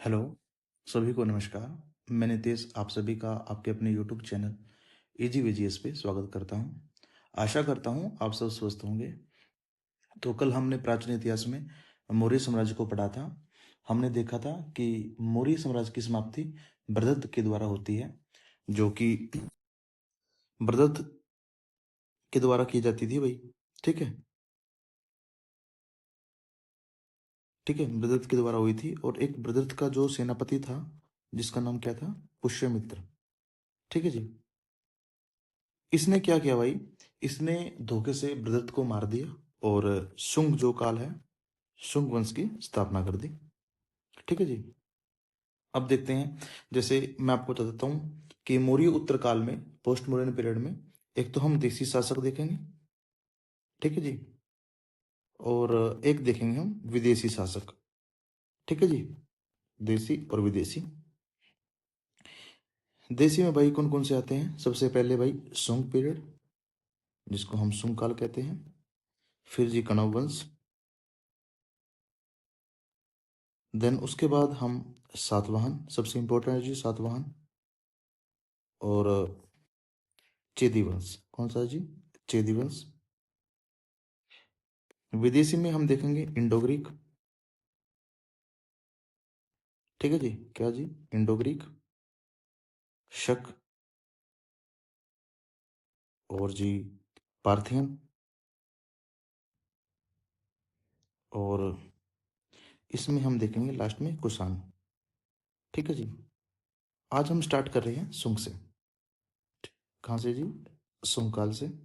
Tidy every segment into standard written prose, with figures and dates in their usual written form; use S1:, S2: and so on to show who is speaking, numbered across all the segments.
S1: Hello, सभी को नमस्कार। मैं नितेश आप सभी का आपके अपने यूट्यूब चैनल AGVGS पे स्वागत करता हूँ। आशा करता हूँ आप सब स्वस्थ होंगे। तो कल हमने प्राचीन इतिहास में मौर्य साम्राज्य को पढ़ा था। हमने देखा था कि मौर्य साम्राज्य की समाप्ति बृहद्रथ के द्वारा होती है, जो कि बृहद्रथ के द्वारा की जाती थी भाई। ठीक है, ठीक है, बृहद्रथ के द्वारा हुई थी। और एक बृहद्रथ का जो सेनापति था जिसका नाम क्या था, पुष्यमित्र। ठीक है जी। इसने क्या किया भाई, इसने धोखे से बृहद्रथ को मार दिया और शुंग जो काल है, शुंग वंश की स्थापना कर दी। ठीक है जी। अब देखते हैं, जैसे मैं आपको बता देता हूँ कि मौर्य उत्तर काल में, पोस्ट मॉडर्न पीरियड में, एक तो हम देसी शासक देखेंगे। ठीक है जी। और एक देखेंगे हम विदेशी शासक। ठीक है जी। देसी और विदेशी। देसी में भाई कौन कौन से आते हैं? सबसे पहले भाई शुंग पीरियड, जिसको हम शुंग काल कहते हैं। फिर जी कण्व वंश। देन उसके बाद हम सातवाहन, सबसे इंपॉर्टेंट है जी सातवाहन। और चेदी वंश। कौन सा है जी? चेदी वंश। विदेशी में हम देखेंगे इंडो ग्रीक। ठीक है जी। क्या जी? इंडो ग्रीक, शक, और जी पार्थियन। और इसमें हम देखेंगे लास्ट में कुषाण। ठीक है जी। आज हम स्टार्ट कर रहे हैं शुंग से। कहाँ से जी? शुंग काल से।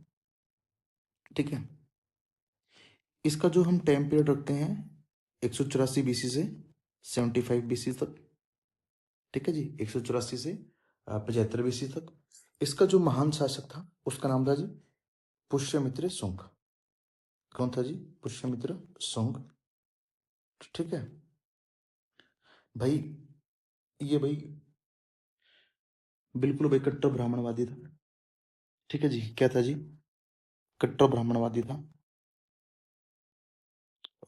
S1: ठीक है। इसका जो हम टाइम पीरियड रखते हैं 184 BC से 75 BC तक। ठीक है जी। 184 से 75 BC तक। इसका जो महान शासक था उसका नाम था जी पुष्यमित्र शुंग। कौन था जी? पुष्यमित्र शुंग। ठीक है भाई। ये भाई बिल्कुल भाई कट्टर ब्राह्मणवादी था। ठीक है जी। क्या था जी? कट्टर ब्राह्मणवादी था।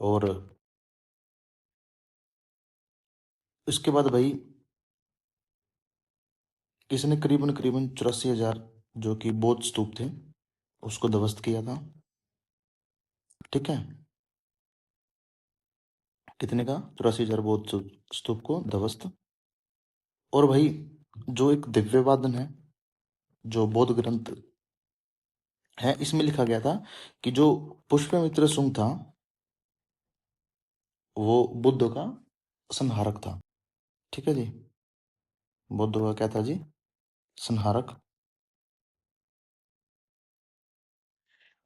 S1: और इसके बाद भाई इसने करीबन करीबन 84,000 जो कि बौद्ध स्तूप थे उसको ध्वस्त किया था। ठीक है। कितने का? 84,000 बौद्ध स्तूप को ध्वस्त। और भाई जो एक दिव्य वादन है, जो बौद्ध ग्रंथ है, इसमें लिखा गया था कि जो पुष्यमित्र शुंग था वो बुद्ध का संहारक था। ठीक है जी। बुद्ध का क्या था जी? संहारक।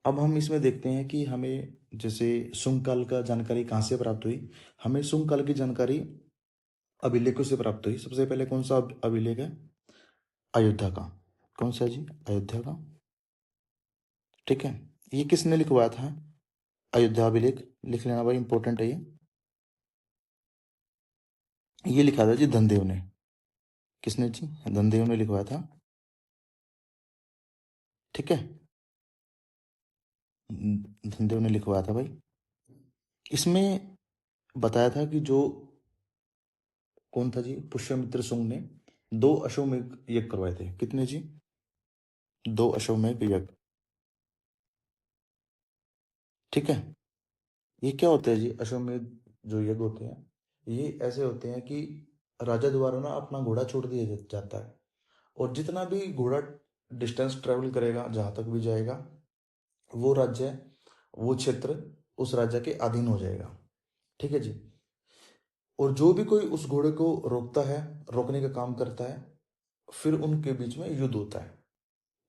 S1: अब हम इसमें देखते हैं कि हमें जैसे शुंग काल का जानकारी कहाँ से प्राप्त हुई। हमें शुंग काल की जानकारी अभिलेखों से प्राप्त हुई। सबसे पहले कौन सा अभिलेख है? अयोध्या का। कौन सा जी? अयोध्या का। ठीक है। ये किसने लिखवाया था? अयोध्या अभिलेख लिख लेना भाई, इंपॉर्टेंट है ये लिखा था जी धनदेव ने। किसने जी? धनदेव ने लिखवाया था। ठीक है। धनदेव ने लिखवाया था भाई। इसमें बताया था कि जो कौन था जी, पुष्यमित्र शुंग ने 2 अश्वमेध यज्ञ करवाए थे। कितने जी? 2 अश्वमेध यज्ञ। ठीक है। ये क्या होते हैं जी अश्वमेध जो यज्ञ होते हैं? ये ऐसे होते हैं कि राजा द्वारा ना अपना घोड़ा छोड़ दिया जाता है, और जितना भी घोड़ा डिस्टेंस ट्रेवल करेगा, जहां तक भी जाएगा, वो राज्य, वो क्षेत्र उस राज्य के अधीन हो जाएगा। ठीक है जी। और जो भी कोई उस घोड़े को रोकता है, रोकने का काम करता है, फिर उनके बीच में युद्ध होता है।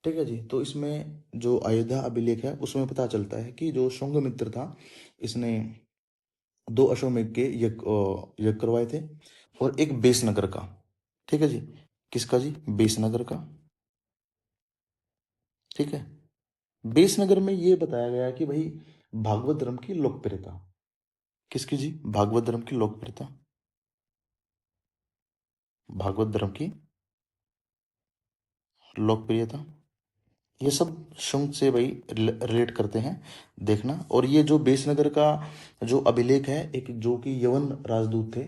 S1: ठीक है जी। तो इसमें जो अयोध्या अभिलेख है उसमें पता चलता है कि जो शुंग मित्र था, इसने 2 अश्वमेध के यज्ञ करवाए थे, और एक बेसनगर का। ठीक है जी। किसका जी? बेसनगर का। ठीक है। बेसनगर में ये बताया गया कि भाई भागवत धर्म की लोकप्रियता। किसकी जी? भागवत धर्म की लोकप्रियता। भागवत धर्म की लोकप्रियता। ये सब शुंग से भाई रिलेट करते हैं, देखना। और ये जो बेसनगर का जो अभिलेख है, एक जो कि यवन राजदूत थे,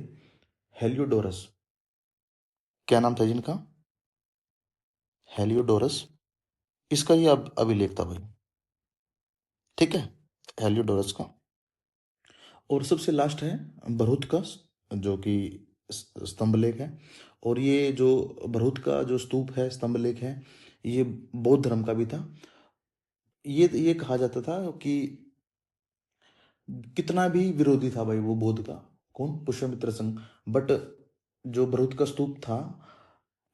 S1: हेलियोडोरस। क्या नाम था जिनका? हेलियोडोरस। इसका ही अब अभिलेख था भाई। ठीक है, हेलियोडोरस का। और सबसे लास्ट है बरहुत का, जो कि स्तंभ लेख है। और ये जो बरहुत का जो स्तूप है, स्तंभ लेख है, ये बौद्ध धर्म का भी था। ये कहा जाता था कि कितना भी विरोधी था भाई वो बौद्ध का, कौन? पुष्यमित्र संघ। बट जो बरहुत का स्तूप था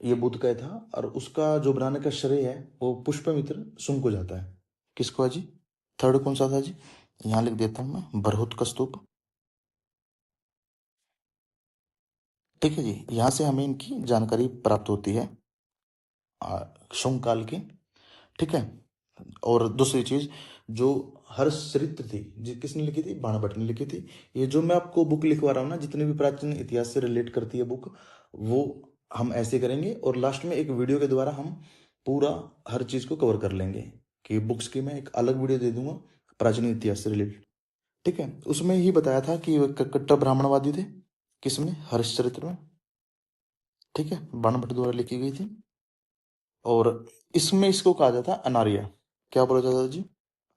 S1: ये बुद्ध का ही था, और उसका जो बनाने का श्रेय है वो पुष्पमित्र सुंग को जाता है। किसको है जी? थर्ड कौन सा था जी? यहाँ लिख देता हूँ मैं, बरहुत का स्तूप। ठीक है जी, यहाँ से हमें इनकी जानकारी प्राप्त होती है शुंग काल की। ठीक है। और दूसरी चीज, जो हर्षचरित्र थी जी, किसने लिखी थी? बाणभट्ट ने लिखी थी। ये जो मैं आपको बुक लिखवा रहा हूँ ना, जितने भी प्राचीन इतिहास से रिलेट करती है बुक, वो हम ऐसे करेंगे, और लास्ट में एक वीडियो के द्वारा हम पूरा हर चीज को कवर कर लेंगे। कि बुक्स की मैं एक अलग वीडियो दे दूंगा प्राचीन इतिहास से रिलेटेड। ठीक है, उसमें ही बताया था कि वे कट्टर ब्राह्मणवादी थे। किसमें? हर्षचरित्र में। ठीक है, बाणभट्ट द्वारा लिखी गई थी। और इसमें इसको कहा जाता है अनार्य। क्या बोला जाता है जी?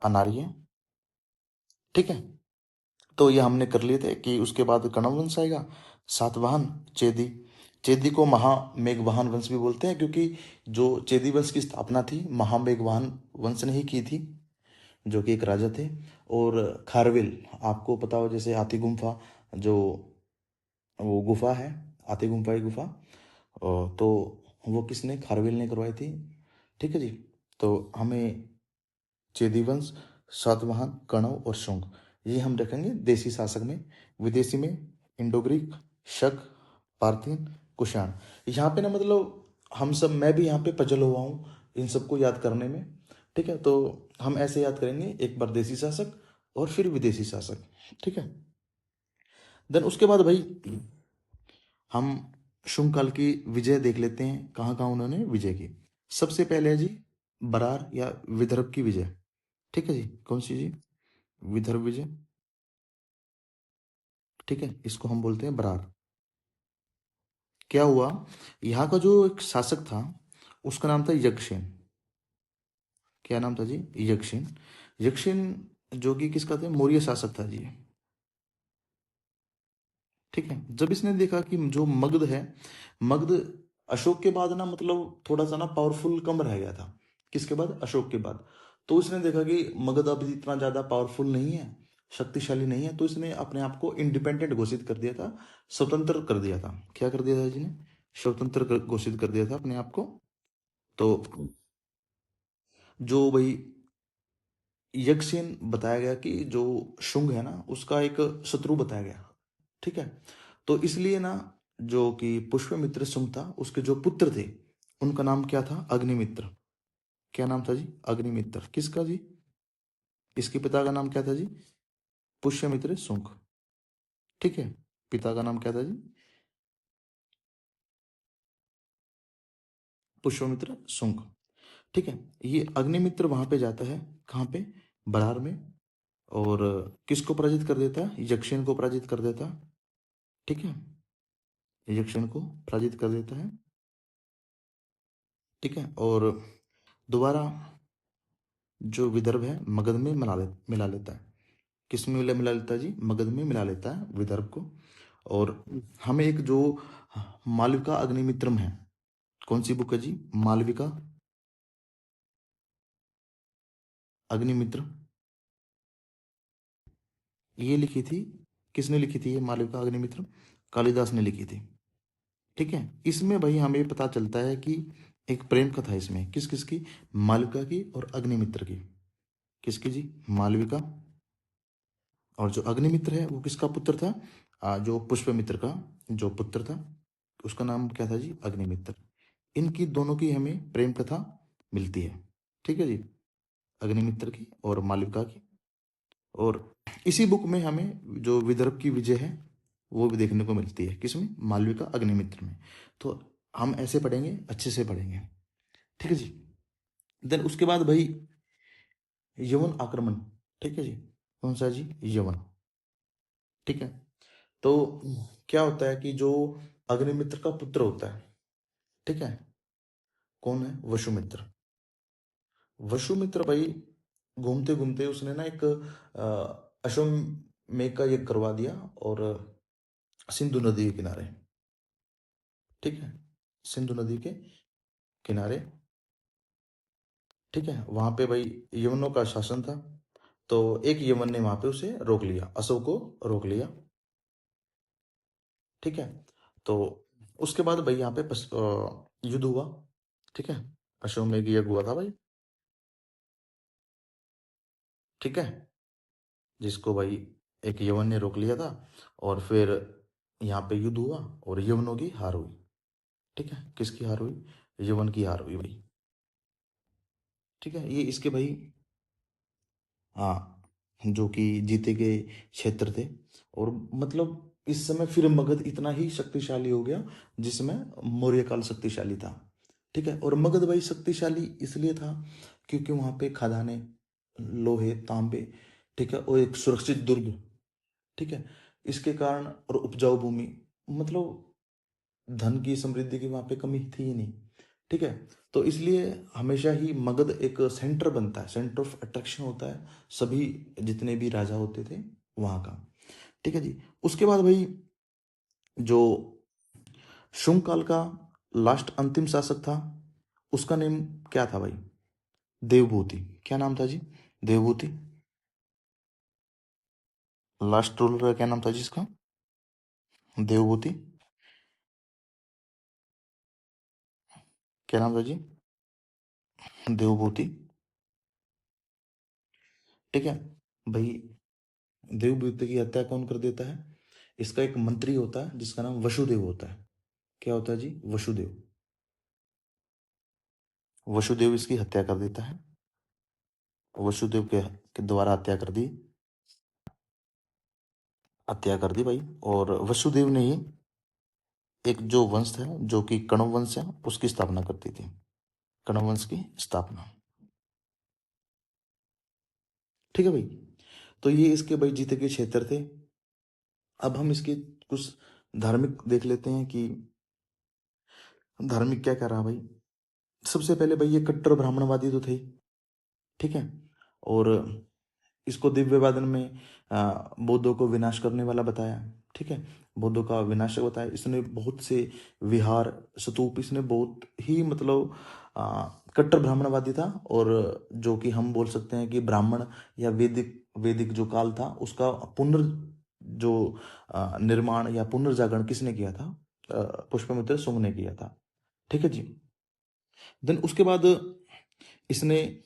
S1: अनार्य। ठीक है, तो ये हमने कर लिए थे कि उसके बाद कण्व वंश आएगा, सातवाहन, चेदी। चेदी को महामेघवाहन वंश भी बोलते हैं, क्योंकि जो चेदी वंश की स्थापना थी महामेघवाहन वंश ने ही की थी, जो कि एक राजा थे। और खारवेल, आपको पता हो, जैसे हाथी गुम्फा, जो वो गुफा है, हाथी गुम्फा की गुफा, तो वो किसने? खारवेल ने करवाई थी। ठीक है जी। तो हमें चेदी वंश, सातवाहन, कणव और शुंग, ये हम रखेंगे देसी शासक में। विदेशी में इंडो ग्रीक, शक, पार्थियन, कुषाण। यहाँ पे ना मतलब हम सब, मैं भी यहाँ पे पजल हुआ हूँ इन सबको याद करने में। ठीक है, तो हम ऐसे याद करेंगे, एक बार देसी शासक और फिर विदेशी शासक। ठीक है। देन उसके बाद भाई हम शुंग काल की विजय देख लेते हैं, कहाँ कहाँ उन्होंने विजय की। सबसे पहले है जी बरार या विदर्भ की विजय। ठीक है जी, कौन सी जी? विदर्भ विजय। ठीक है, इसको हम बोलते हैं बरार। क्या हुआ? यहाँ का जो एक शासक था उसका नाम था यक्षसेन। क्या नाम था जी? यक्षसेन। यक्षसेन जो कि किसका था? मौर्य शासक था जी। ठीक है, जब इसने देखा कि जो मगध है, मगध अशोक के बाद ना मतलब थोड़ा सा ना पावरफुल कम रह गया था। किसके बाद? अशोक के बाद। तो इसने देखा कि मगध अब इतना ज्यादा पावरफुल नहीं है, शक्तिशाली नहीं है, तो इसने अपने आप को इंडिपेंडेंट घोषित कर दिया था, स्वतंत्र कर दिया था। क्या कर दिया था जी ने? स्वतंत्र घोषित कर दिया था अपने आप को। तो जो भाई यक्षसेन बताया गया कि जो शुंग है ना उसका एक शत्रु बताया गया। ठीक है, तो इसलिए ना जो कि पुष्यमित्र शुंग था, उसके जो पुत्र थे उनका नाम क्या था? अग्निमित्र। क्या नाम था जी? अग्निमित्र। किसका जी? इसके पिता का नाम क्या था जी? पुष्यमित्र शुंग। ठीक है, पिता का नाम क्या था जी? पुष्यमित्र शुंग। ठीक है, ये अग्निमित्र वहां पे जाता है, कहाँ पे? बरार में। और किसको पराजित कर देता है? यक्षसेन को पराजित कर देता है। ठीक है, यक्षसेन को पराजित कर देता है। ठीक है, और दोबारा जो विदर्भ है मगध में मिला लेता है। किस में मिला लेता है जी? मगध में मिला लेता है विदर्भ को। और हमें एक जो मालविका अग्निमित्रम है, कौन सी बुक है जी? मालविका अग्निमित्र। ये लिखी थी, किसने लिखी थी ये मालविका अग्निमित्र? कालिदास ने लिखी थी। ठीक है, इसमें भाई हमें पता चलता है कि एक प्रेम कथा है इसमें, किस किस की? मालविका की और अग्निमित्र की। किसकी जी? मालविका। और जो अग्निमित्र है वो किसका पुत्र था? जो पुष्पमित्र का जो पुत्र था उसका नाम क्या था जी? अग्निमित्र। इनकी दोनों की हमें प्रेम कथा मिलती है। ठीक है जी, अग्निमित्र की और मालविका की। और इसी बुक में हमें जो विदर्भ की विजय है वो भी देखने को मिलती है। किसमें? मालविका अग्निमित्र में। तो हम ऐसे पढ़ेंगे, अच्छे से पढ़ेंगे। ठीक है जी। देन उसके बाद भाई यवन आक्रमण। ठीक है जी, कौन सा जी? यवन। ठीक है, तो क्या होता है कि जो अग्निमित्र का पुत्र होता है, ठीक है, कौन है? वसुमित्र। वसुमित्र भाई घूमते घूमते उसने ना एक अश्वमेध का यज्ञ करवा दिया, और सिंधु नदी के किनारे, ठीक है, सिंधु नदी के किनारे, ठीक है, वहां पे भाई यवनों का शासन था। तो एक यवन ने वहां पे उसे रोक लिया, अशोक को रोक लिया, ठीक है। तो उसके बाद भाई यहाँ पे युद्ध हुआ, ठीक है, अश्वमेध यज्ञ हुआ था भाई, ठीक है, जिसको भाई एक यवन ने रोक लिया था, और फिर यहाँ पे युद्ध हुआ और यवनों की हार हुई, ठीक है। किसकी हार हुई? यवन की हार हुई भाई, ठीक है। ये इसके भाई, हाँ, जो कि जीते गए क्षेत्र थे। और मतलब इस समय फिर मगध इतना ही शक्तिशाली हो गया जिसमें मौर्य काल शक्तिशाली था, ठीक है। और मगध भाई शक्तिशाली इसलिए था क्योंकि वहां पे खदानें, लोहे, तांबे, ठीक है, और एक सुरक्षित दुर्ग, ठीक है, इसके कारण, और उपजाऊ भूमि, मतलब धन की, समृद्धि की वहां पे कमी थी ही नहीं, ठीक है। तो इसलिए हमेशा ही मगध एक सेंटर बनता है, सेंटर ऑफ अट्रैक्शन होता है सभी, जितने भी राजा होते थे वहां का, ठीक है जी। उसके बाद भाई जो शुंग काल का लास्ट अंतिम शासक था, उसका नेम क्या था भाई? देवभूति। क्या नाम था जी? देवभूति। लास्ट रूलर का क्या नाम था जिसका? देवभूति। क्या नाम था जी? देवभूति, ठीक है भाई। देवभूति की हत्या कौन कर देता है? इसका एक मंत्री होता है जिसका नाम वसुदेव होता है। क्या होता है जी? वसुदेव। वसुदेव इसकी हत्या कर देता है, वसुदेव के द्वारा हत्या कर दी भाई। और वसुदेव ने ही एक जो वंश है, जो कि कण्व वंश है, उसकी स्थापना करती थी, कण्व वंश की स्थापना, ठीक है भाई। तो ये इसके भाई जीते के क्षेत्र थे। अब हम इसके कुछ धार्मिक देख लेते हैं कि धार्मिक क्या कह रहा भाई। सबसे पहले भाई ये कट्टर ब्राह्मणवादी तो थे, ठीक है। और इसको दिव्यवादन में बौद्धों को विनाश करने वाला बताया, ठीक है, बौद्धों का विनाशक बताया। इसने बहुत से विहार, स्तूप, इसने बहुत ही मतलब कट्टर ब्राह्मणवादी था। और जो कि हम बोल सकते हैं कि ब्राह्मण या वैदिक वैदिक जो काल था उसका जो निर्माण या पुनर्जागरण किसने किया था? पुष्यमित्र शुंग ने किया था, ठीक है जी। देन उसके बाद इसने,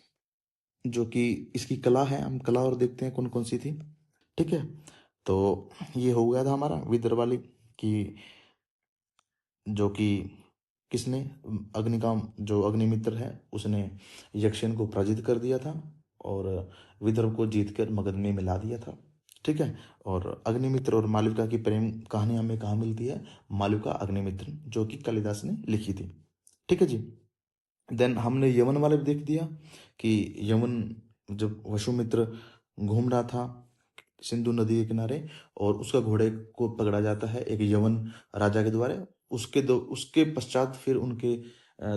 S1: जो कि इसकी कला है, हम कला और देखते हैं कौन कौन सी थी, ठीक है। तो ये हो गया था हमारा विदर्भ वाली, कि जो कि किसने, अग्निकाम जो अग्निमित्र है उसने यक्षिन को पराजित कर दिया था, और विदर्भ को जीतकर मगध में मिला दिया था, ठीक है। और अग्निमित्र और मालविका की प्रेम कहानी हमें कहाँ मिलती है? मालविका अग्निमित्र, जो कि कालिदास ने लिखी थी, ठीक है जी। देन हमने यमन वाले भी देख दिया कि यमन, जब वसुमित्र घूम रहा था सिंधु नदी के किनारे, और उसका घोड़े को पकड़ा जाता है एक यवन राजा के द्वारा, उसके पश्चात फिर उनके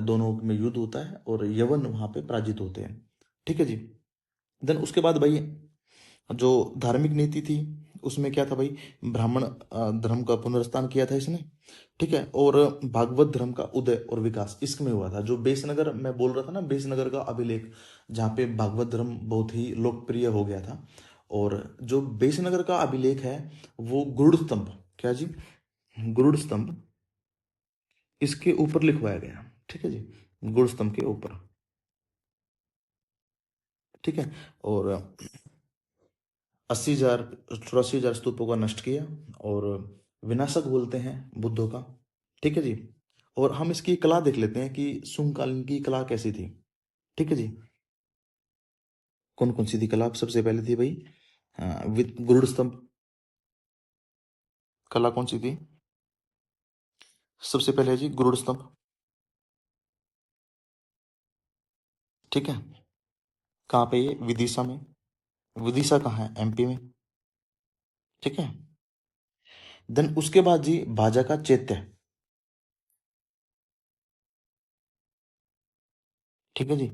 S1: दोनों में युद्ध होता है और यवन वहां पे पराजित होते हैं, ठीक है जी। देन उसके बाद भाई जो धार्मिक नीति थी उसमें क्या था भाई? ब्राह्मण धर्म का पुनरुत्थान किया था इसने, ठीक है। और भागवत धर्म का उदय और विकास इसमें हुआ था। जो बेसनगर मैं बोल रहा था ना, बेसनगर का अभिलेख, जहाँ पे भागवत धर्म बहुत ही लोकप्रिय हो गया था। और जो बेसनगर का अभिलेख है वो गरुड़ स्तंभ, क्या जी? गरुड़ स्तंभ, इसके ऊपर लिखवाया गया, ठीक है जी, गरुड़ स्तंभ के ऊपर, ठीक है। और 80,000, 84,000 स्तूपों का नष्ट किया, और विनाशक बोलते हैं बुद्धों का, ठीक है जी। और हम इसकी कला देख लेते हैं कि शुंगकालीन की कला कैसी थी, ठीक है जी। कौन कौन सी थी कला? सबसे पहले थी भाई गरुड़ स्तंभ। कला कौन सी थी? सबसे पहले है जी गरुड़ स्तंभ, ठीक है। कहाँ पे? ये विदिशा में। विदिशा कहाँ है? एमपी में, ठीक है। देन उसके बाद जी भाजा का चैत्य, ठीक है जी।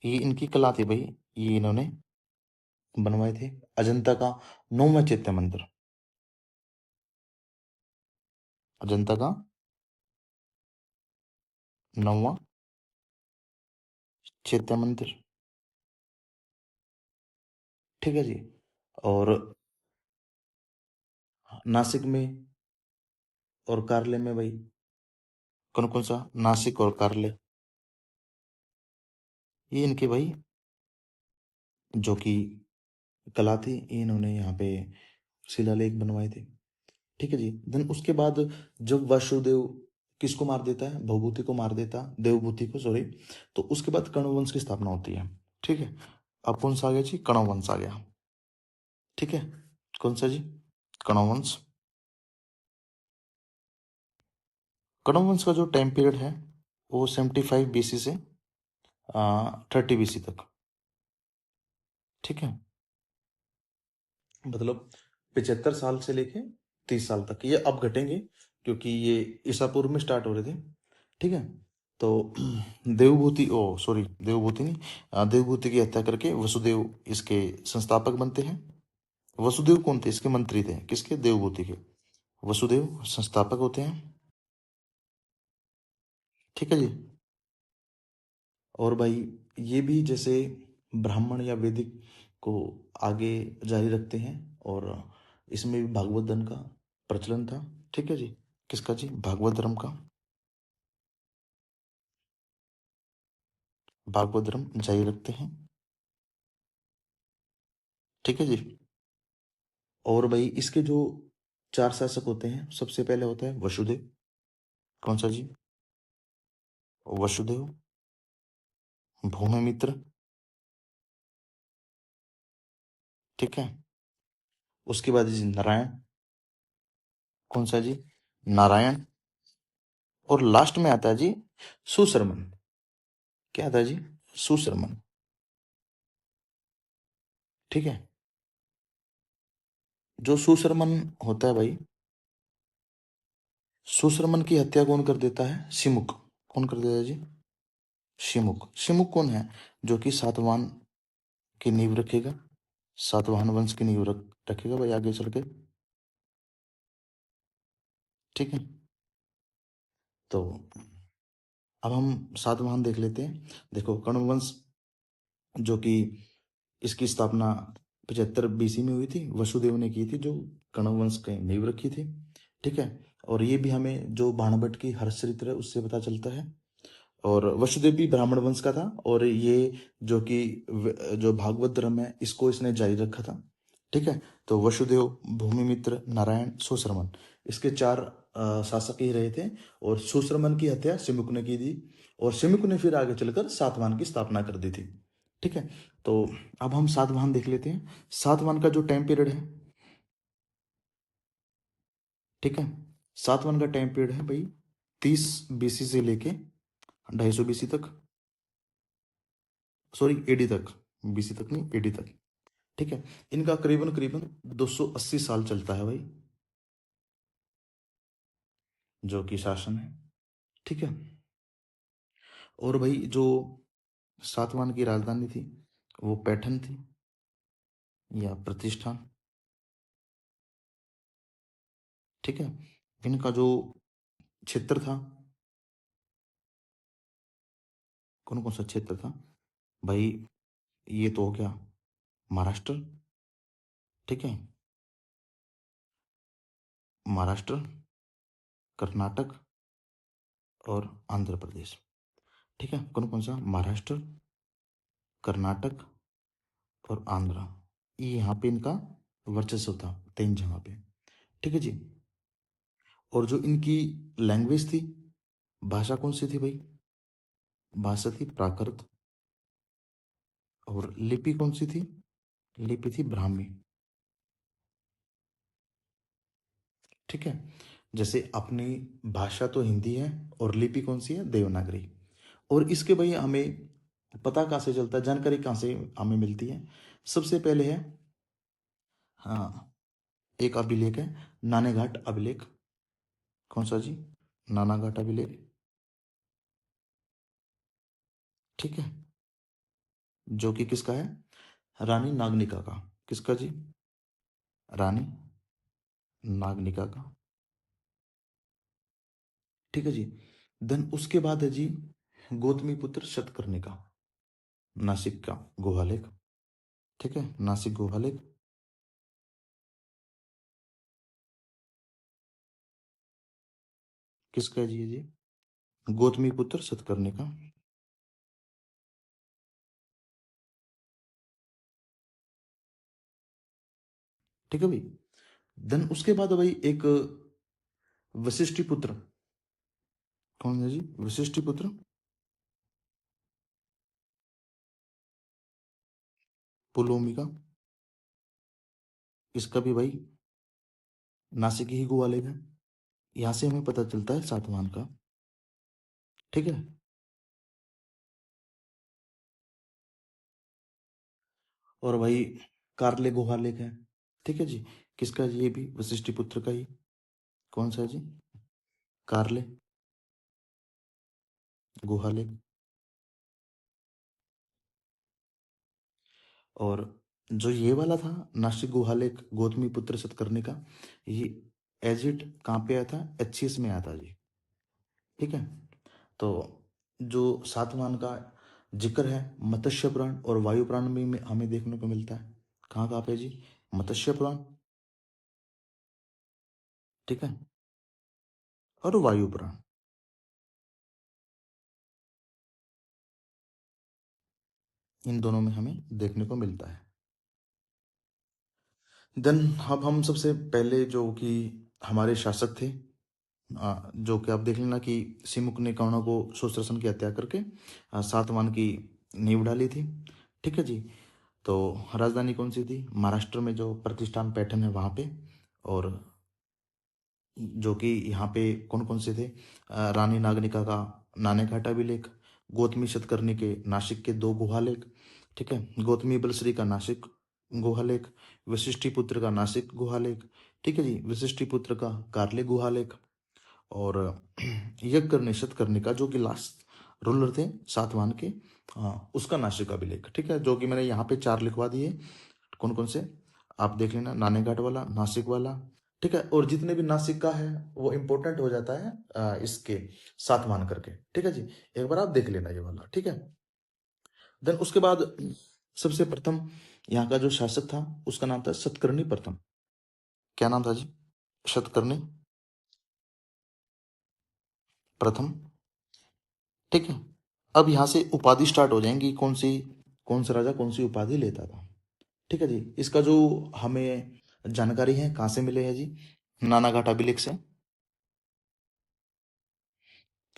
S1: ये इनकी कला थी भाई, ये इन्होंने बनवाए थे। अजंता का 9वां चैत्य मंदिर, अजंता का 9वां चैत्य मंदिर, ठीक है जी। और नासिक में और कार्ले में भाई, कौन कौन सा, नासिक और कार्ले, ये इनके भाई जो कि कला थी, ये इन्होंने यहाँ पे शिलालेख बनवाए थे, ठीक है जी। देन उसके बाद जब वासुदेव किसको मार देता है, भवभूति को मार देता, देवभूति को सॉरी, तो उसके बाद कण्व वंश की स्थापना होती है, ठीक है। अब कौन सा आ गया जी, कण्व वंश आ गया, ठीक है। कौन सा जी, कण्व वंश। कण्व वंश का जो टाइम पीरियड है वो 75 बीसी से 30 बीसी तक, ठीक है। मतलब 75 साल से लेके 30 साल तक, ये अब घटेंगे क्योंकि ये ईसा पूर्व में स्टार्ट हो रहे थे, ठीक है। तो देवभूति, ओ सॉरी, देवभूति नहीं, देवभूति की हत्या करके वसुदेव इसके संस्थापक बनते हैं। वसुदेव कौन थे, इसके मंत्री थे, किसके, देवभूति के। वसुदेव संस्थापक होते हैं, ठीक है जी। और भाई ये भी जैसे ब्राह्मण या वैदिक को आगे जारी रखते हैं, और इसमें भी भागवत धर्म का प्रचलन था, ठीक है जी। किसका जी, भागवत धर्म का, भागवत धर्म जारी रखते हैं, ठीक है जी। और भाई इसके जो चार शासक होते हैं, सबसे पहले होता है वसुदेव, कौन सा जी, वसुदेव, भूमिमित्र, ठीक है। उसके बाद जी नारायण, कौन सा जी, नारायण। और लास्ट में आता है जी सुशर्मन, क्या आता है जी, सुशर्मन, ठीक है। जो सुशर्मन होता है भाई, सुशर्मन की हत्या कौन कर देता है, सिमुक, कौन कर देता है जी, सिमुक। सिमुक कौन है, जो कि सातवाहन की नींव रखेगा, सातवाहन वंश की नींव रखेगा भाई आगे चल के, ठीक है। तो अब हम सातवाहन देख लेते हैं। देखो कण्व वंश जो कि इसकी स्थापना 75 बीसी में हुई थी, वसुदेव ने की थी, जो कण्व वंश की नींव रखी थी, ठीक है। और ये भी हमें जो बाणभट्ट की हर्षचरित्र है उससे पता चलता है। और वसुदेव भी ब्राह्मण वंश का था, और ये जो कि जो भागवत धर्म है इसको इसने जारी रखा था, ठीक है। तो वसुदेव, भूमिमित्र, नारायण, सुश्रमण, इसके चार शासक ही रहे थे। और सुश्रमण की हत्या सिमुक ने की थी, और सिमुक ने फिर आगे चलकर सातवाहन की स्थापना कर दी थी, ठीक है। तो अब हम सातवाहन देख लेते हैं। सातवाहन का जो टाइम पीरियड है, ठीक है, सातवाहन का टाइम पीरियड है भाई 30 बीसी से लेके 250 बीसी तक, सॉरी एडी तक, बीसी तक नहीं, एडी तक, ठीक है। इनका करीबन करीबन 280 साल चलता है भाई, जो कि शासन है, ठीक है। और भाई जो सातवाहन की राजधानी थी वो पैठन थी या प्रतिष्ठान, ठीक है। इनका जो क्षेत्र था, कौन कौन सा क्षेत्र था भाई, ये तो हो गया महाराष्ट्र, ठीक है, महाराष्ट्र, कर्नाटक और आंध्र प्रदेश, ठीक है। कौन कौन सा, महाराष्ट्र, कर्नाटक और आंध्र, ये यहाँ पे इनका वर्चस्व था, 3 जगह पे, ठीक है जी। और जो इनकी लैंग्वेज थी, भाषा कौन सी थी भाई, भाषा थी प्राकृत। और लिपि कौन सी थी, लिपि थी ब्राह्मी, ठीक है। जैसे अपनी भाषा तो हिंदी है, और लिपि कौन सी है, देवनागरी। और इसके भाई हमें पता कहाँ से चलता है, जानकारी कहाँ से हमें मिलती है, सबसे पहले है, हाँ, एक अभिलेख है नाणेघाट अभिलेख। कौन सा जी? नानाघाट अभिलेख। ठीक है, जो कि किसका है? रानी नागनिका का। किसका जी? रानी नागनिका का। ठीक है जी। देन उसके बाद है जी गौतमी पुत्र शतकर्णी का, नासिक का गुहालेख। ठीक है, नासिक गुहालेख। किसका है जी ये जी? गौतमी पुत्र शतकर्णी का। ठीक है भाई। देन उसके बाद भाई एक वशिष्ठी पुत्र। कौन है जी? वशिष्ठी पुत्र पुलोमी का। इसका भी भाई नासिक ही गुहालेख है। यहां से हमें पता चलता है सातवाहन का। ठीक है। और भाई कार्ले गुहालेख है। ठीक है जी। किसका जी? ये भी वशिष्ठी पुत्र का ही। कौन सा है जी? कार्ले गुहालेख। और जो ये वाला था नासिक गुहालेख गौतमी पुत्र सतकर्णी का, ये एजिट कहाँ पे आया था? एचसीएस में आया था जी। ठीक है। तो जो सातवाहन का जिक्र है मत्स्य पुराण और वायु पुराण में हमें देखने को मिलता है। कहाँ कहाँ पे जी? मत्स्य पुराण। ठीक है। और वायु पुराण। इन दोनों में हमें देखने को मिलता है। देन अब हम सबसे पहले जो कि हमारे शासक थे, जो कि आप देख लेना कि सिमुक ने कौरवों को सुदर्शन की हत्या करके सातवाहन की नींव डाली थी। ठीक है जी। तो राजधानी कौन सी थी? महाराष्ट्र में जो प्रतिष्ठान पैठण है वहाँ पे। और जो कि यहाँ पे कौन कौन से थे? रानी नागनिका का नाणेघाट अभिलेख, गौतमी शतकर्णी के नासिक के दो गुहालेख। ठीक है, गौतमी बलश्री का नासिक गुहालेख, वशिष्ठिपुत्र का नासिक गुहालेख। ठीक है जी, वशिष्ठिपुत्र का कार्ले गुहालेख। और यज्ञ शतकर्णी का जो कि लास्ट रूलर थे सातवाहन के, उसका नासिक अभिलेख। ठीक है, जो कि मैंने यहाँ पे चार लिखवा दिए। कौन कौन से आप देख लेना, नानेघाट वाला, नासिक वाला। ठीक है, और जितने भी नासिक का है वो इंपॉर्टेंट हो जाता है इसके साथ मान करके। ठीक है जी, एक बार आप देख लेना ये वाला। ठीक है। देन उसके बाद सबसे प्रथम यहाँ का जो शासक था उसका नाम था सतकर्णी प्रथम। क्या नाम था जी? शतकर्णी प्रथम। ठीक है। अब यहाँ से उपाधि स्टार्ट हो जाएंगी, कौन सा राजा कौन सी उपाधि लेता था। ठीक है जी। इसका जो हमें जानकारी है कहाँ से मिले है जी? नानाघाट अभिलेख से।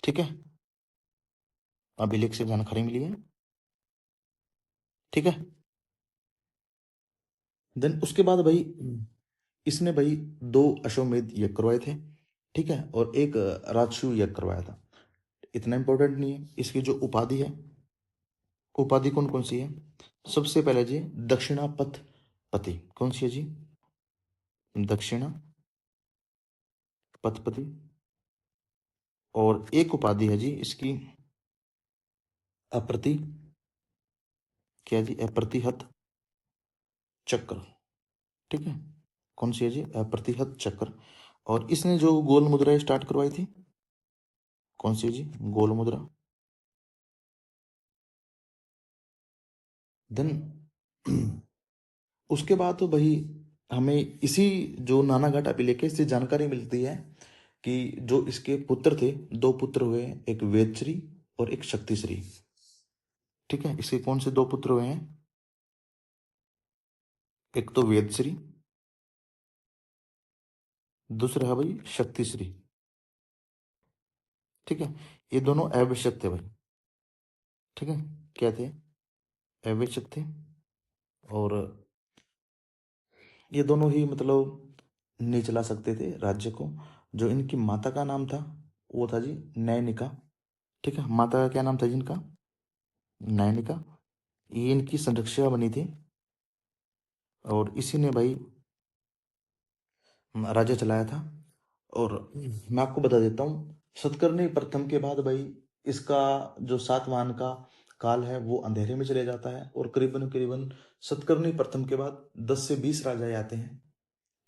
S1: ठीक है, अभिलेख से जानकारी मिली है। ठीक है। देन उसके बाद भाई इसने भाई दो अश्वमेध यज्ञ करवाए थे। ठीक है, और एक राजसूय यज्ञ करवाया था। इतना इंपॉर्टेंट नहीं है। इसकी जो उपाधि है, उपाधि कौन कौन सी है? सबसे पहले जी दक्षिणापथ पति। कौन सी है जी? दक्षिणा पथपति। और एक उपाधि है जी इसकी अप्रति, क्या जी? अप्रतिहत चक्र। ठीक है, कौन सी है जी? अप्रतिहत चक्र। और इसने जो गोल मुद्रा स्टार्ट करवाई थी, कौन सी है जी? गोल मुद्रा। देन उसके बाद तो भाई हमें इसी जो नानाघाट अभिलेख से जानकारी मिलती है कि जो इसके पुत्र थे, दो पुत्र हुए, एक वेदश्री और एक शक्तिश्री। ठीक है, इसके कौन से दो पुत्र हुए हैं? एक तो वेदश्री, दूसरा है भाई शक्तिश्री। ठीक है, ये दोनों आवश्यक थे भाई। ठीक है, क्या थे? आवश्यक थे। और ये दोनों ही मतलब नहीं चला सकते थे राज्य को। जो इनकी माता का नाम था वो था जी नैनिका। ठीक है, माता का क्या नाम था जिनका? नैनिका। ये इनकी संरक्षिका बनी थी। और इसी ने भाई राज्य चलाया था। और मैं आपको बता देता हूँ, सतकर्णी प्रथम के बाद भाई इसका जो सातवाहन का काल है वो अंधेरे में चले जाता है, और करीबन करीबन सतकर्णी प्रथम के बाद 10 से 20 राजा आते हैं,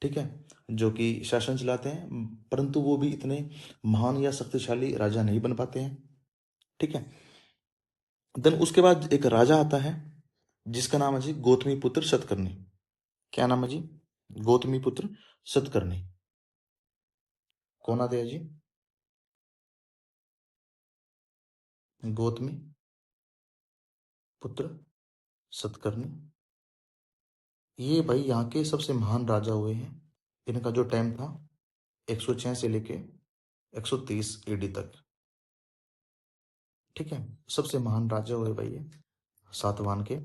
S1: ठीक है, जो कि शासन चलाते हैं, परंतु वो भी इतने महान या शक्तिशाली राजा नहीं बन पाते हैं, ठीक है। देन उसके बाद एक राजा आता है जिसका नाम है जी गौतमी पुत्र सतकर्णी। क्या नाम है जी? गौतमी पुत्र सतकर्णी। कौन आते हैं जी? गौतमी पुत्र सतकर्णी। ये भाई यहाँ के सबसे महान राजा हुए हैं। इनका जो टाइम था 106 से लेके 130 एडी तक, ठीक है। सबसे महान राजा हुए भाई ये सातवाहन के,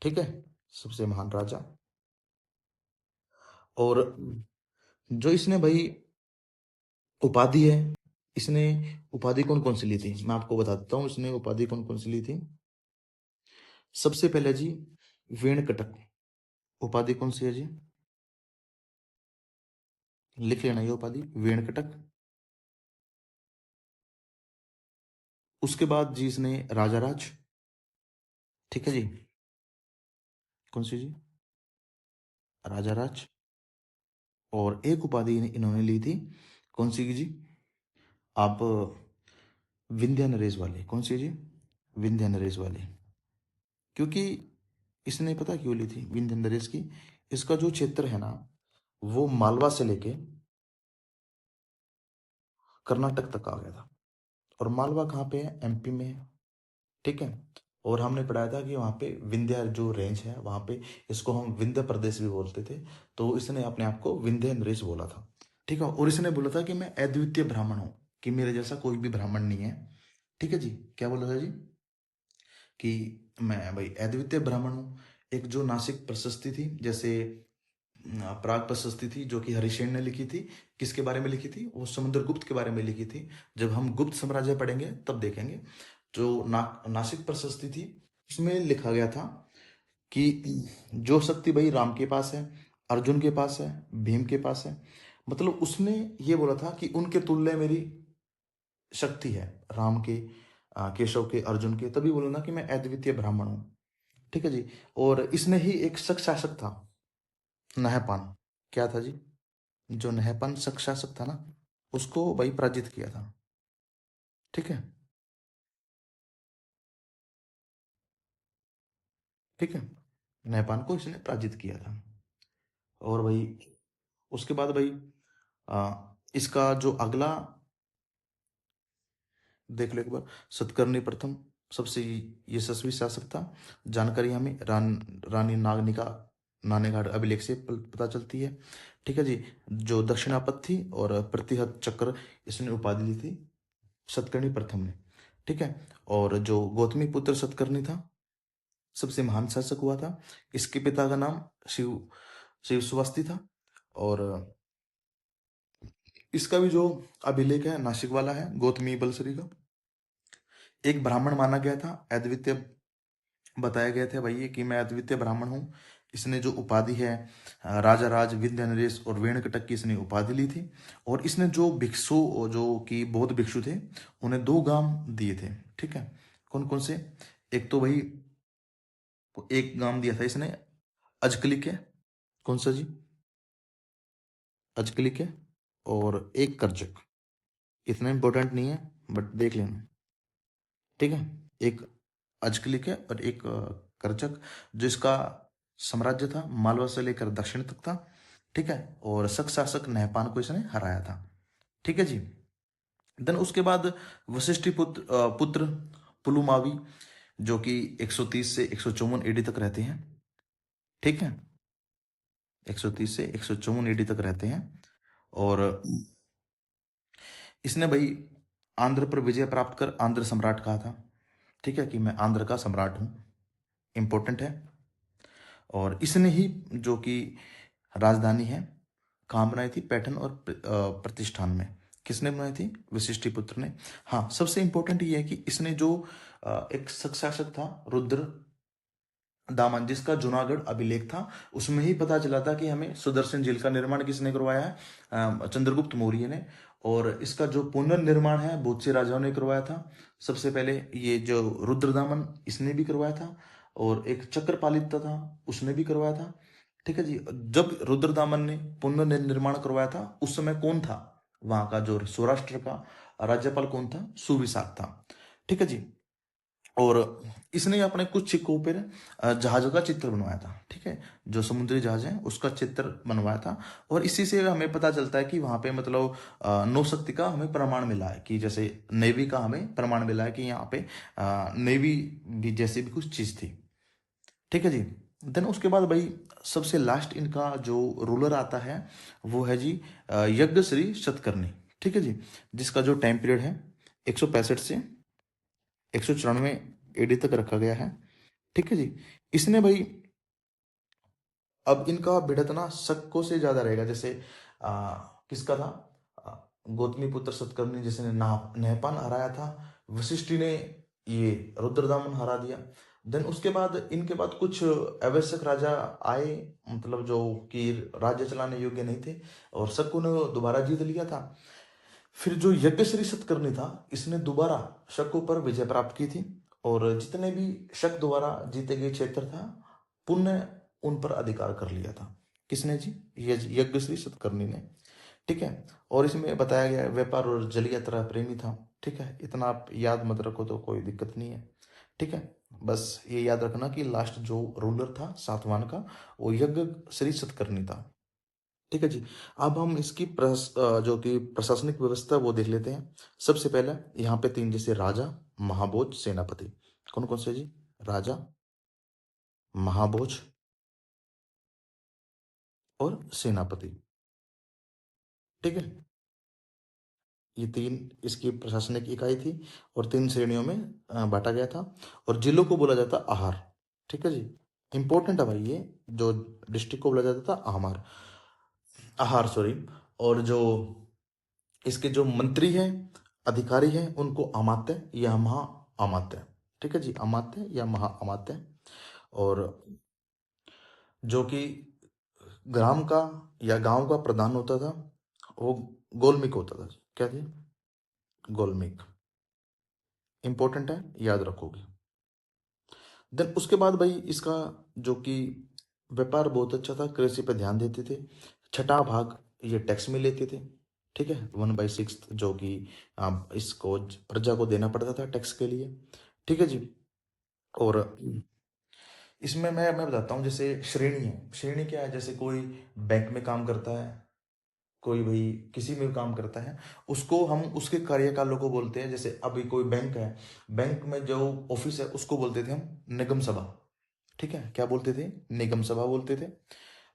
S1: ठीक है, सबसे महान राजा। और जो इसने भाई उपाधि है, इसने उपाधि कौन कौन सी ली थी मैं आपको बता देता हूँ। इसने उपाधि कौन कौन सी ली थी। सबसे पहले जी वेणकटक उपाधि कौन सी है जी? लिख लेना ये उपाधि वेणकटक। उसके बाद जी इसने राजा राज, ठीक है जी। कौन सी जी? राजा राज। और एक उपाधि इन्होंने ली थी, कौन सी की जी? आप विंध्य नरेश वाले। कौन सी जी? विंध्य नरेश वाले। क्योंकि इसने पता क्यों ली थी विंध्य नरेश की? इसका जो क्षेत्र है ना वो मालवा से लेके कर्नाटक तक आ गया था। और मालवा कहाँ पे है? एमपी में है, ठीक है। और हमने पढ़ाया था कि वहाँ पे विंध्य जो रेंज है वहाँ पे इसको हम विंध्य प्रदेश भी बोलते थे। तो इसने अपने आप को विंध्य नरेश बोला था, ठीक है। और इसने बोला था कि मैं अद्वितीय ब्राह्मण हूँ, कि मेरे जैसा कोई भी ब्राह्मण नहीं है, ठीक है जी। क्या बोला था जी? कि मैं भाई अद्वितीय ब्राह्मण हूँ। एक जो नासिक प्रशस्ति थी, जैसे प्राग प्रशस्ति थी जो कि हरिशेन ने लिखी थी, किसके बारे में लिखी थी? वो समुद्रगुप्त के बारे में लिखी थी। जब हम गुप्त साम्राज्य पढ़ेंगे तब देखेंगे। जो नासिक प्रशस्ति थी उसमें लिखा गया था कि जो शक्ति भाई राम के पास है, अर्जुन के पास है, भीम के पास है, मतलब उसने ये बोला था कि उनके तुल्य मेरी शक्ति है, राम के, केशव के, अर्जुन के। तभी बोला ना कि मैं अद्वितीय ब्राह्मण हूँ, ठीक है जी। और इसने ही एक शक शासक था नहपान। क्या था जी? जो नहपान शक शासक था ना उसको भाई पराजित किया था, ठीक है, ठीक है। नहपान को इसने पराजित किया था। और भाई उसके बाद भाई इसका जो अगला देख लो एक बार। सतकर्णी प्रथम सबसे यशस्वी शासक था। जानकारी हमें रानी नागनिका नानेघाट अभिलेख से पता चलती है, ठीक है जी। जो दक्षिणापथ थी और प्रतिहत चक्र इसने उपाधि ली थी सतकर्णी प्रथम ने, ठीक है। और जो गौतमी पुत्र सतकर्णी था सबसे महान शासक हुआ था। इसके पिता का नाम शिव शिव स्वास्थी था। और इसका भी जो अभिलेख है नासिक वाला है गौतमी बलसरी का। एक ब्राह्मण माना गया था, अद्वितीय बताया गया था भाई कि मैं अद्वितीय ब्राह्मण हूँ। इसने जो उपाधि है राजा राज, विंध्य नरेश और वेणकटक की इसने उपाधि ली थी। और इसने जो भिक्षु, जो कि बौद्ध भिक्षु थे, उन्हें 2 गांव दिए थे, ठीक है। कौन कौन से? एक तो भाई एक गांव दिया था इसने अजकली के। कौन सा जी? अजकली के। और एक कर्जक। इतना इंपॉर्टेंट नहीं है बट देख लेना, ठीक है। एक अजकलिक है और एक करचक, जिसका साम्राज्य था मालवा से लेकर दक्षिण तक था, ठीक है। और शक शासक नहपान को इसने हराया था, ठीक है जी। देन उसके बाद वशिष्ठी पुत्र पुलुमावी, जो कि 130 से 154 एडी तक रहते हैं, ठीक है। 130 से 154 एडी तक रहते हैं। और इसने भाई आंध्र पर विजय प्राप्त कर आंध्र सम्राट कहा था, ठीक है, कि मैं आंध्र का सम्राट हूं, इंपॉर्टेंट है। और इसने ही जो कि राजधानी है कहाँ बनाई थी? पैठन और प्रतिष्ठान में। किसने बनाई थी? वशिष्ठिपुत्र ने। हाँ, सबसे इंपॉर्टेंट ये है कि इसने जो एक शक शासक था रुद्र दामन, जिसका जूनागढ़ अभिलेख था, उसमें ही पता चला था कि हमें सुदर्शन झील का निर्माण किसने करवाया है, चंद्रगुप्त मौर्य ने। और इसका जो पुनर्निर्माण है बहुत से राजाओं ने करवाया था। सबसे पहले ये जो रुद्रदामन, इसने भी करवाया था, और एक चक्रपालित था, उसने भी करवाया था। ठीक है जी। जब रुद्रदामन ने पुनर्निर्माण करवाया था, उस समय कौन था वहां का, जो सौराष्ट्र का राज्यपाल कौन था, सुविशाख था। ठीक है जी। और इसने अपने कुछ सिक्कों पर जहाजों का चित्र बनवाया था। ठीक है, जो समुद्री जहाज है उसका चित्र बनवाया था। और इसी से हमें पता चलता है कि वहां पे मतलब नौशक्ति का हमें प्रमाण मिला है, कि जैसे नेवी का हमें प्रमाण मिला है कि यहाँ पे नेवी भी जैसी भी कुछ चीज थी। ठीक है जी। देन उसके बाद भाई सबसे लास्ट इनका जो रूलर आता है वो है जी यज्ञ श्री शतकर्णी। ठीक है जी, जिसका जो टाइम पीरियड है 165 से 194 एडी तक रखा गया है। ठीक है जी। इसने भाई, अब इनका भिड़ंत ना शक्कों से ज्यादा रहेगा। जैसे किसका था, आ, गौतमी पुत्र सतकर्णी जिसने नहपान हराया था, वशिष्ठी ने ये रुद्रदामन हरा दिया। देन उसके बाद इनके बाद कुछ आवश्यक राजा आए, मतलब जो कि राज्य चलाने योग्य नहीं थे, और शक्कों ने दोबारा जीत लिया था। फिर जो यज्ञश्री सतकर्णी था, इसने दोबारा शकों पर विजय प्राप्त की थी, और जितने भी शक द्वारा जीते गए क्षेत्र था, पुण्य उन पर अधिकार कर लिया था। किसने जी, यज्ञश्री सतकर्णी ने। ठीक है। और इसमें बताया गया है व्यापार और जल यात्रा प्रेमी था। ठीक है, इतना आप याद मत रखो तो कोई दिक्कत नहीं है। ठीक है, बस ये याद रखना कि लास्ट जो रूलर था सातवाहन का, वो यज्ञ श्री सतकर्णी था। ठीक है जी। अब हम इसकी जो कि प्रशासनिक व्यवस्था वो देख लेते हैं। सबसे पहला यहाँ पे तीन, जैसे राजा, महाभोज, सेनापति। कौन कौन से जी, राजा, महाभोज और सेनापति। ठीक है, ये तीन इसकी प्रशासनिक इकाई थी, और तीन श्रेणियों में बांटा गया था। और जिलों को बोला जाता आहार। ठीक है जी, इंपॉर्टेंट है भाई ये, जो डिस्ट्रिक्ट को बोला जाता था आहार, आहार सॉरी। और जो इसके जो मंत्री हैं, अधिकारी हैं, उनको अमात्य या महा अमात्य। ठीक है जी, अमात्य या महा अमात्य। और जो कि ग्राम का या गांव का प्रधान होता था, वो गोलमिक होता था। क्या थी, गोलमिक। इंपॉर्टेंट है, याद रखोगे। देन उसके बाद भाई इसका जो कि व्यापार बहुत अच्छा था, कृषि पे ध्यान देते थे। छठा भाग ये टैक्स में लेते थे। ठीक है, 1/6 जो कि इसको प्रजा को देना पड़ता था टैक्स के लिए। ठीक है जी। और इसमें मैं बताता हूँ, जैसे श्रेणी है। श्रेणी क्या है, जैसे कोई बैंक में काम करता है, कोई भाई किसी में भी काम करता है, उसको हम उसके कार्यकालों को बोलते हैं। जैसे अभी कोई बैंक है, बैंक में जो ऑफिस है उसको बोलते थे हम निगम सभा। ठीक है, क्या बोलते थे, निगम सभा बोलते थे।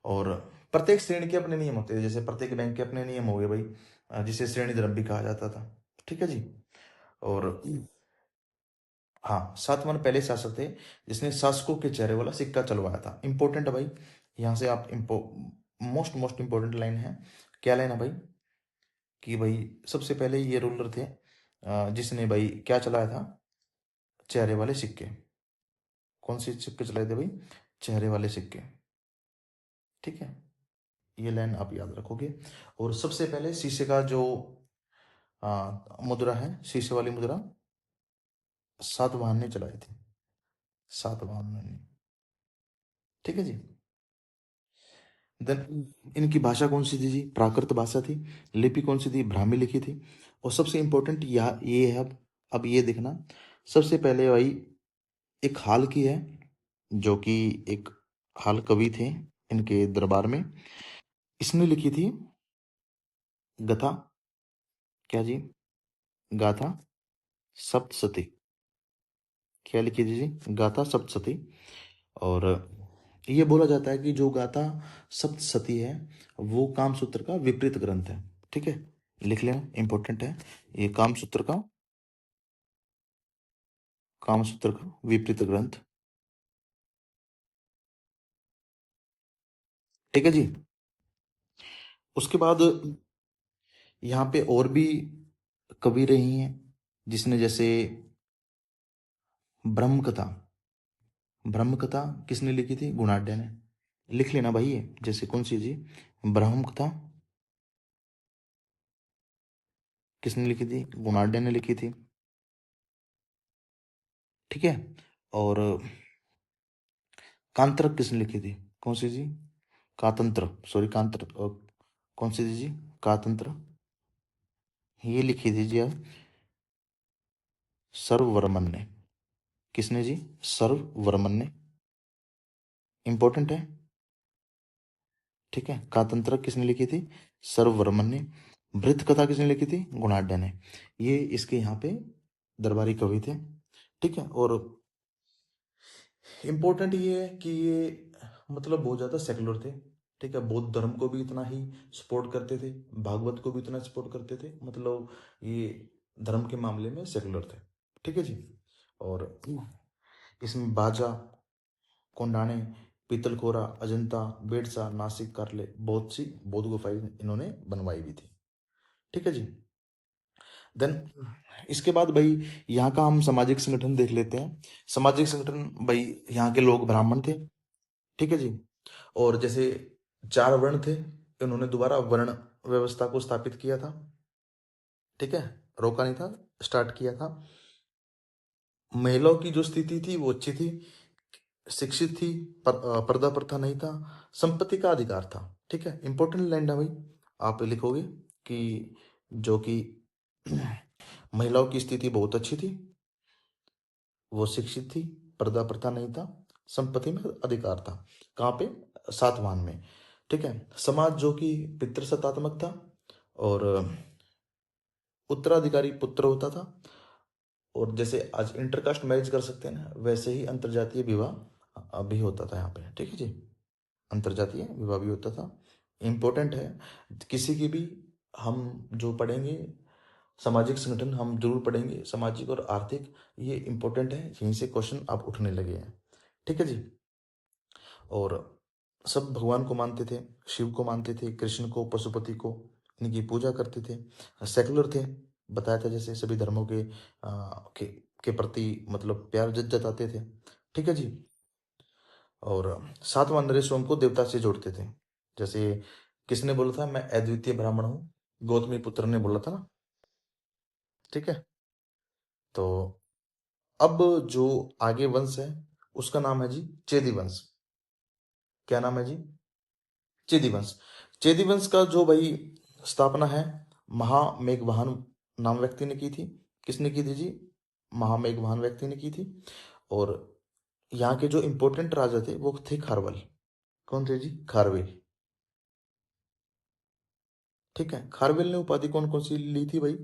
S1: और प्रत्येक श्रेणी के अपने नियम होते थे, जैसे प्रत्येक बैंक के अपने नियम हो गए भाई, जिसे श्रेणी धर्म भी कहा जाता था। ठीक है जी। और हाँ, सातवाहन पहले शासक थे जिसने शासकों के चेहरे वाला सिक्का चलवाया था। इंपॉर्टेंट है भाई, यहाँ से आप मोस्ट मोस्ट इंपॉर्टेंट लाइन है। क्या लाइन है भाई, कि भाई सबसे पहले ये रूलर थे जिसने भाई क्या चलाया था, चेहरे वाले सिक्के। कौन से सिक्के चलाए थे भाई, चेहरे वाले सिक्के। ठीक है, ये लाइन आप याद रखोगे। और सबसे पहले शीशे का जो मुद्रा है, शीशे वाली मुद्रा, सातवाहन ने चलाई थी, सातवाहन ने। ठीक है जी। देन इनकी भाषा कौन सी थी जी, प्राकृत भाषा थी। लिपि कौन सी थी, ब्राह्मी लिखी थी। और सबसे इंपॉर्टेंट ये है, अब ये देखना, सबसे पहले भाई एक हाल की है, जो कि एक हाल कवि थे इनके दरबार में, इसने लिखी थी गथा। क्या जी, गाथा सप्तशती। क्या लिखी थी जी, गाथा सप्तशती। और ये बोला जाता है कि जो गाथा सप्तशती है वो कामसूत्र का विपरीत ग्रंथ है। ठीक है, लिख लेना, इंपॉर्टेंट है ये, कामसूत्र का विपरीत ग्रंथ। ठीक है जी। उसके बाद यहाँ पे और भी कवि रही हैं, जिसने जैसे ब्रह्म कथा, ब्रह्म कथा किसने लिखी थी? गुणाढ्य ने। लिख लेना भाई ये, जैसे कौन सी जी? ब्रह्म कथा किसने लिखी थी? गुणाढ्य ने लिखी थी। ठीक है। और कांत्रक किसने लिखी थी? कौन सी जी? कातंत्र, सॉरी कांत्र, कौन सी थी जी? कातंत्र, ये लिखी थी जी अब सर्ववर्मन ने। किसने जी? सर्ववर्मन ने। इंपॉर्टेंट है। ठीक है। कातंत्र किसने लिखी थी? सर्ववर्मन ने। वृत्त कथा किसने लिखी थी? गुणाढ्य ने। ये इसके यहाँ पे दरबारी कवि थे। ठीक है। और इम्पोर्टेंट ये है कि ये मतलब बहुत ज़्यादा सेकुलर थे। ठीक है। बौद्ध धर्म को भी इतना ही सपोर्ट करते थे, भागवत को भी इतना सपोर्ट करते थे, मतलब ये धर्म के मामले में सेकुलर थे। ठीक है जी। और इसमें बाजा, कोंडाणे, पीतलखोरा, अजंता, बेडसा, नासिक, कारले, बहुत सी बौद्ध गुफाएं इन्होंने बनवाई भी थी। ठीक है जी। देन इसके बाद भाई यहाँ का हम सामाजिक संगठन देख लेते हैं। सामाजिक संगठन भाई, यहाँ के लोग ब्राह्मण थे। ठीक है जी। और जैसे 4 वर्ण थे, इन्होंने दोबारा वर्ण व्यवस्था को स्थापित किया था। ठीक है। रोका नहीं था, स्टार्ट किया था। महिलाओं की जो स्थिति थी वो अच्छी थी, शिक्षित थी, पर्दा प्रथा नहीं था, संपत्ति का अधिकार था। ठीक है। इंपॉर्टेंट लाइन है भाई, आप लिखोगे कि जो कि महिलाओं की स्थिति बहुत अच्छी थी, वो शिक्षित थी, पर्दा प्रथा नहीं था, संपत्ति में अधिकार था। कहाँ पे? सातवाहन में। ठीक है। समाज जो कि पितृसत्तात्मक था, और उत्तराधिकारी पुत्र होता था। और जैसे आज इंटरकास्ट मैरिज कर सकते हैं ना, वैसे ही अंतरजातीय विवाह भी होता था यहाँ पे। ठीक है जी। अंतरजातीय विवाह भी होता था। इम्पोर्टेंट है, किसी की भी हम जो पढ़ेंगे सामाजिक संगठन हम जरूर पढ़ेंगे, सामाजिक और आर्थिक, ये इम्पोर्टेंट है, यहीं से क्वेश्चन आप उठने लगे हैं। ठीक है जी। और सब भगवान को मानते थे, शिव को मानते थे, कृष्ण को, पशुपति को, इनकी पूजा करते थे, सेकुलर थे। बताया था जैसे सभी धर्मों के प्रति मतलब प्यार जताते थे। ठीक है जी। और सातवां नरेश को देवता से जोड़ते थे। जैसे किसने बोला था मैं अद्वितीय ब्राह्मण हूँ? गौतमी पुत्र ने बोला था ना। ठीक है। तो अब जो आगे वंश है उसका नाम है जी चेदी वंश। क्या नाम है जी? चेदी वंश। चेदी वंश का जो भाई स्थापना है महामेघवाहन नाम व्यक्ति ने की थी। किसने की थी जी? महामेघवाहन व्यक्ति ने की थी। और यहाँ के जो इंपॉर्टेंट राजा थे वो थे खारवल। कौन थे जी? खारवेल। ठीक है। खारवेल ने उपाधि कौन कौन सी ली थी भाई?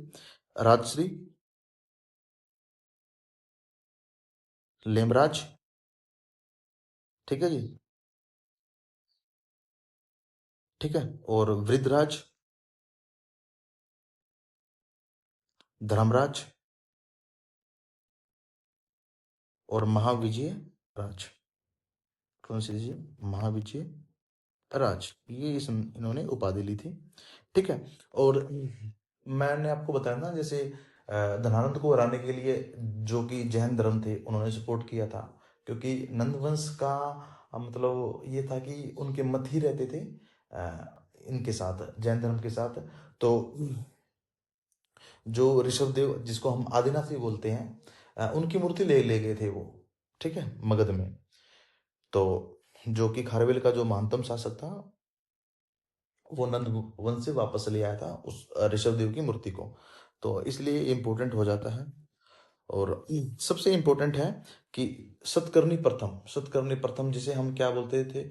S1: राजश्री, लेमराज, ठीक है जी, ठीक है, और वृद्धराज, धर्मराज, और महाविजय राज। कौन सी जी? महाविजय राज। ये इन्होंने उपाधि ली थी। ठीक है। और मैंने आपको बताया ना जैसे धनानंद को हराने के लिए जो कि जैन धर्म थे उन्होंने सपोर्ट किया था, क्योंकि नंद वंश का मतलब ये था कि उनके मत ही रहते थे इनके साथ, जैन धर्म के साथ। तो जो ऋषभ देव जिसको हम आदिनाथ भी बोलते हैं, उनकी मूर्ति ले ले गए थे वो। ठीक है। मगध में। तो जो कि खारवेल का जो महानतम शासक था, वो नंद वंश से वापस ले आया था उस ऋषभ देव की मूर्ति को। तो इसलिए इम्पोर्टेंट हो जाता है। और सबसे इम्पोर्टेंट है कि सतकर्णी प्रथम जिसे हम क्या बोलते थे,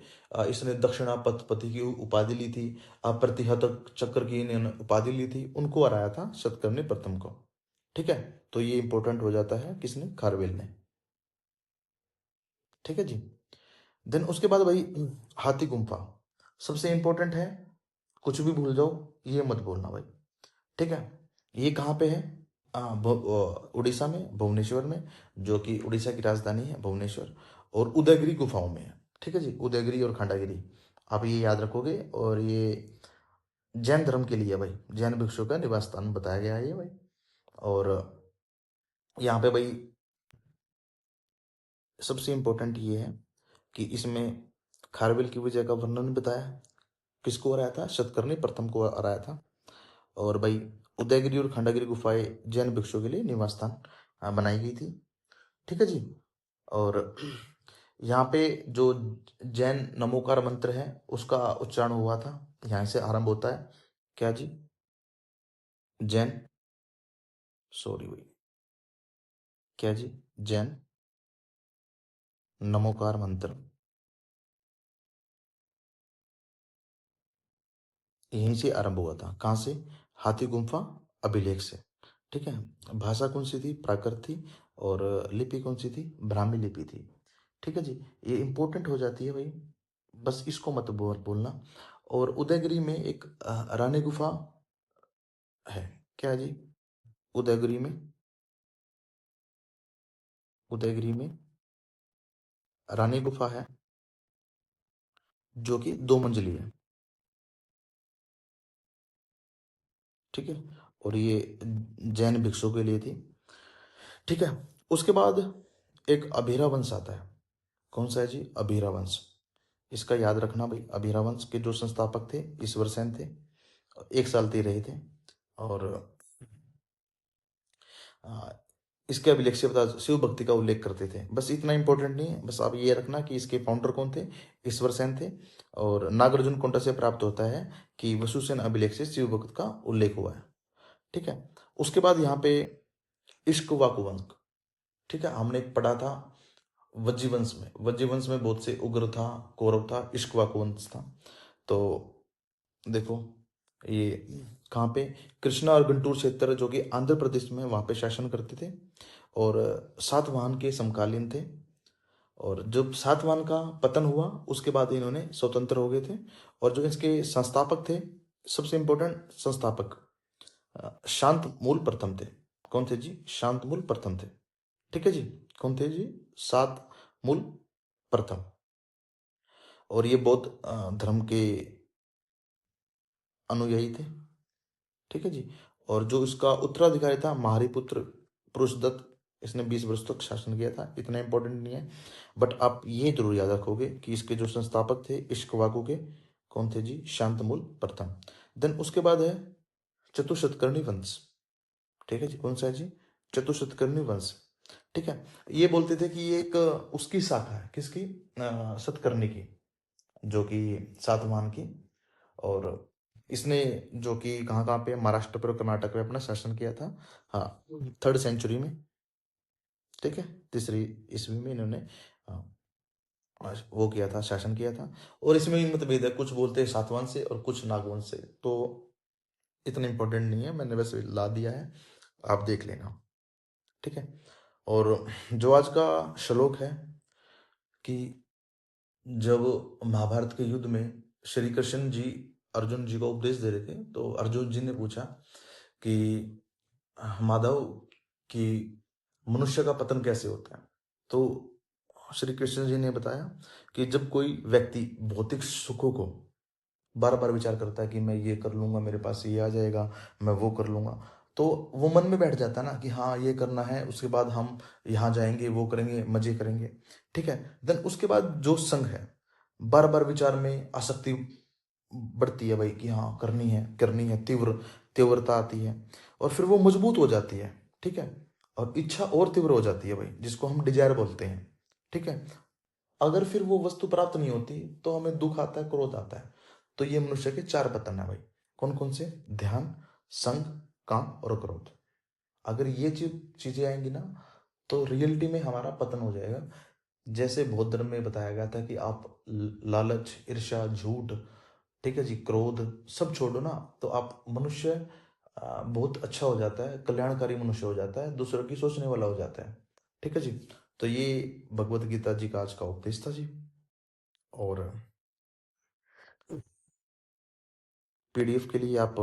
S1: इसने दक्षिणापति की उपाधि ली थी, अप्रतिहत चक्र की इन्होंने उपाधि ली थी, उनको हराया था सतकर्णी प्रथम को। ठीक है। तो ये इंपॉर्टेंट हो जाता है, किसने? खारवेल ने। ठीक है जी। देन उसके बाद भाई हाथी गुम्फा सबसे इंपॉर्टेंट है, कुछ भी भूल जाओ ये मत बोलना भाई। ठीक है। ये कहाँ पे है? उड़ीसा में, भुवनेश्वर में, जो कि उड़ीसा की राजधानी है भुवनेश्वर। और उदयगिरी गुफाओं में है। ठीक है जी। उदयगिरी और खंडागिरी, आप ये याद रखोगे। और ये जैन धर्म के लिए भाई, जैन भिक्षु का निवास स्थान बताया गया है ये भाई। और यहाँ पे भाई सबसे इम्पोर्टेंट ये है कि इसमें खारवेल की विजय का वर्णन बताया, किसको हराया था, शतकर्णी प्रथम को हराया था। और भाई उदयगिरी और खंडगिरी गुफाएं जैन भिक्षुओं के लिए निवास स्थान बनाई गई थी। ठीक है जी। और यहाँ पे जो जैन नमोकार मंत्र है उसका उच्चारण हुआ था, यहाँ से आरंभ होता है। क्या जी? जैन, सॉरी भाई, क्या जी? जैन नमोकार मंत्र यहीं से आरंभ हुआ था। कहाँ से? हाथी गुम्फा अभिलेख से। ठीक है। भाषा कौन सी थी? प्राकृत थी। और लिपि कौन सी थी? ब्राह्मी लिपि थी। ठीक है जी। ये इंपॉर्टेंट हो जाती है भाई, बस इसको मत बोलना। और उदयगिरी में एक रानी गुफा है। क्या है जी? उदयगिरी में, उदयगिरी में रानी गुफा है जो कि 2 मंजिली है। ठीक है। और ये जैन भिक्षुओं के लिए थी। ठीक है। उसके बाद एक अभीरा वंश आता है। कौन सा है जी? अभीरा वंश। इसका याद रखना भाई, अभीरा वंश के जो संस्थापक थे ईश्वर सेन थे। 1 साल तक रहे थे। और आ, इसके अभिलेख से बता शिव भक्ति का उल्लेख करते थे। बस इतना इंपॉर्टेंट नहीं है, बस आप ये रखना कि इसके फाउंडर कौन थे? ईश्वर सेन थे। और नागार्जुन कोंडा से प्राप्त होता है कि वसुसेन अभिलेख से शिव भक्त का उल्लेख हुआ है। ठीक है। उसके बाद यहाँ पे इक्ष्वाकु वंश। ठीक है। हमने पढ़ा था वज्जीवंश में, वज्जीवंश में बहुत से उग्र था, कौरव था, इक्ष्वाकु वंश था। तो देखो ये कहाँ पे? कृष्णा और गुंटूर क्षेत्र जो कि आंध्र प्रदेश में, वहाँ पे शासन करते थे। और सातवाहन के समकालीन थे। और जब सातवाहन का पतन हुआ उसके बाद इन्होंने स्वतंत्र हो गए थे। और जो इसके संस्थापक थे, सबसे इंपॉर्टेंट संस्थापक शांतमूल प्रथम थे। कौन थे जी? शांतमूल प्रथम थे। ठीक है जी। कौन थे जी? सात मूल प्रथम। और ये बौद्ध धर्म के अनुयायी थे। ठीक है जी। और जो इसका उत्तराधिकारी था महारिपुत्र पुरुषदत्त, इसने 20 वर्ष तक शासन किया था। इतना इंपॉर्टेंट नहीं है, बट आप ये जरूर याद रखोगे कि इसके जो संस्थापक थे इक्ष्वाकु के, कौन थे जी? शांतमूल प्रथम। देन उसके बाद है चतुशतकर्णी वंश। ठीक है जी। कौन सा है जी? चतुशतकर्णी वंश। ठीक है। ये बोलते थे कि ये एक उसकी शाखा है। किसकी? सतकर्णी की, जो कि सातवाहन की। और इसने जो कि कहाँ कहाँ पे, महाराष्ट्र पर, कर्नाटक में अपना शासन किया था। हाँ, 3rd सेंचुरी में। ठीक है। तीसरी ईस्वी में इन्होंने वो किया था, शासन किया था। और इसमें भी मतभेद है, कुछ बोलते हैं सातवाहन से और कुछ नागवंश से। तो इतना इंपॉर्टेंट नहीं है, मैंने बस ला दिया है, आप देख लेना। ठीक है। और जो आज का श्लोक है कि जब महाभारत के युद्ध में श्री कृष्ण जी अर्जुन जी को उपदेश दे रहे थे, तो अर्जुन जी ने पूछा कि माधव, कि मनुष्य का पतन कैसे होता है? तो श्री कृष्ण जी ने बताया कि जब कोई व्यक्ति भौतिक सुखों को बार बार विचार करता है कि मैं ये कर लूंगा, मेरे पास ये आ जाएगा, मैं वो कर लूंगा, तो वो मन में बैठ जाता है ना कि हाँ ये करना है, उसके बाद हम यहाँ जाएंगे, वो करेंगे, मजे करेंगे। ठीक है। देन उसके बाद जो संग है, बार बार विचार में आसक्ति बढ़ती है भाई कि हाँ करनी है, करनी है, तीव्रता आती है। और फिर वो मजबूत हो जाती है। ठीक है। और इच्छा और तीव्र हो जाती है भाई, जिसको हम डिजायर बोलते हैं। ठीक है। अगर फिर वो वस्तु प्राप्त नहीं होती तो हमें दुख आता है, क्रोध आता है। तो ये मनुष्य के 4 पतन है भाई। कौन कौन से? ध्यान, संग, काम और क्रोध। अगर ये चीजें आएंगी ना, तो रियलिटी में हमारा पतन हो जाएगा। जैसे बौद्ध धर्म में बताया गया था कि आप लालच, ईर्ष्या, झूठ, ठीक है जी, क्रोध सब छोड़ो ना, तो आप मनुष्य बहुत अच्छा हो जाता है, कल्याणकारी मनुष्य हो जाता है, दूसरों की सोचने वाला हो जाता है। ठीक है जी। तो ये भगवत गीता जी का आज का उपदेश था जी। और पीडीएफ के लिए आप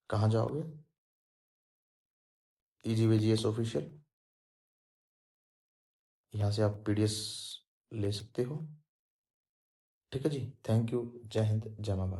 S1: कहाँ जाओगे? इजी वेजीएस ऑफिशियल, यहाँ से आप पीडीएफ ले सकते हो। ठीक है जी। Thank you. जय हिंद, जय मां भारत।